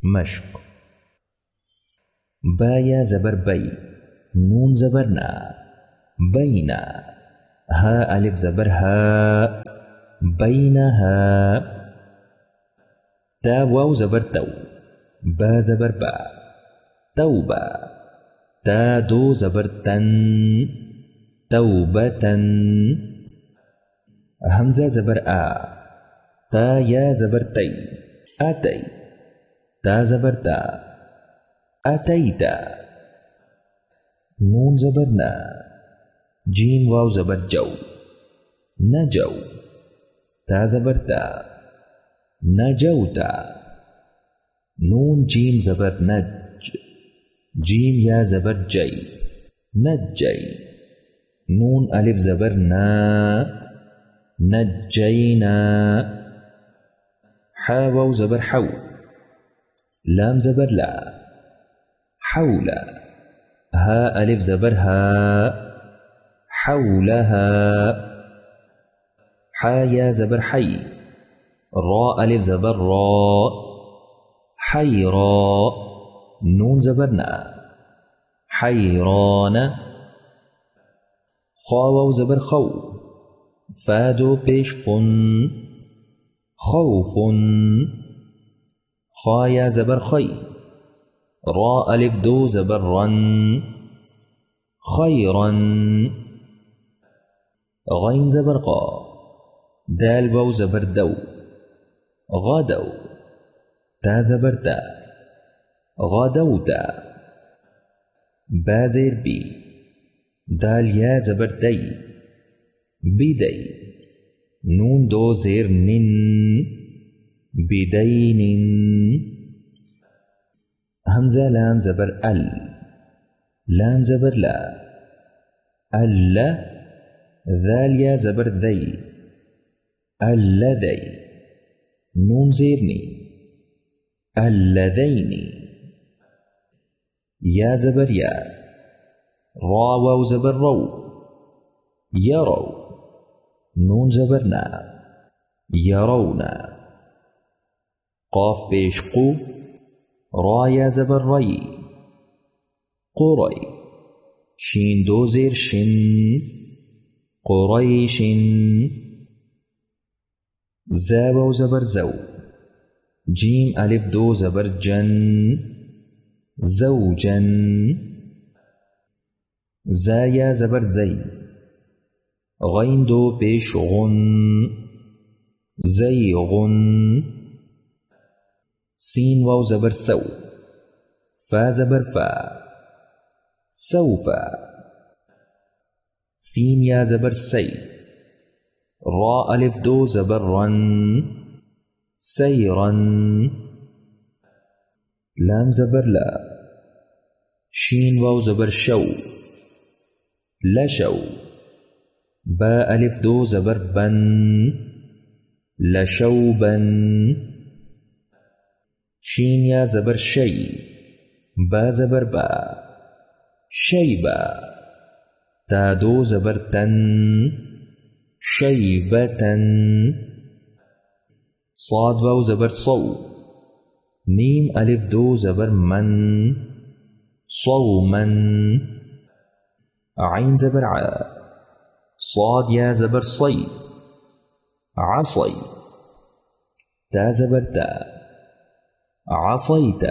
مشق. با یا زبر بی، نون زبر نا، بینا. ها الف زبر ها، بینها. تا واو زبر تو، با زبر با، توبا. تا دو زبر تن، توبتن. همزة زبر آ، تا یا زبر تی، آتی. تا زبر تا، آتیتا. نون زبر نا، جیم واو زبر جو، نجو. تا زبر تا، نجوتا. نون جیم زبر نج، جیم یا زبر جی، نجی. نون الف زبر نا، نجینا. حا واو زبر حو، لام زبر لا، حولا. ها الف زبر ها، حولها. حا يا زبر حي، را الف زبر را، حيرا. نون زبرنا، حيران. خا واو زبر خو، فادو پیش فن، خوف. خا یا زبر خی، را الف دو زبر رن، خيرا. غين زبر قا، دال واو زبر دو، غدو. تا زبر تا، غدوتا. با زیر بی، دال یا زبر دی، بدی. نون دو زیر نن، بدین. همزة لام زبر ال، لام زبر لا، ألا. ذال يا زبر ذي، الذي. نون زيرني، اللذين. يا زبر يا، را واو زبر رو، يرو. نون زبرنا، يرونا. قاف پیش قو، را یا زبر ری، قری. شین دو زیر شن، قریش. زا واو زبر زو، جیم الف دو زبر جن، زوجن. زا یا زبر زی، غین دو پیش غن، زیغن. سين واو زبر سو، فا زبر فا، سوفا. سين يا زبر سي، را ألف دو زبر رن، سيرا. لام زبر لا، شين واو زبر شو، لشو. با ألف دو زبر بن، لشوبا. شين يا زبر شي، با زبر با، شيبا. تا دو زبر تن، شيبة. صاد واو زبر صو، ميم ألف دو زبر من، صوما. عين زبر ع، صاد يا زبر صي، عصي. تا زبر تا، عصيت.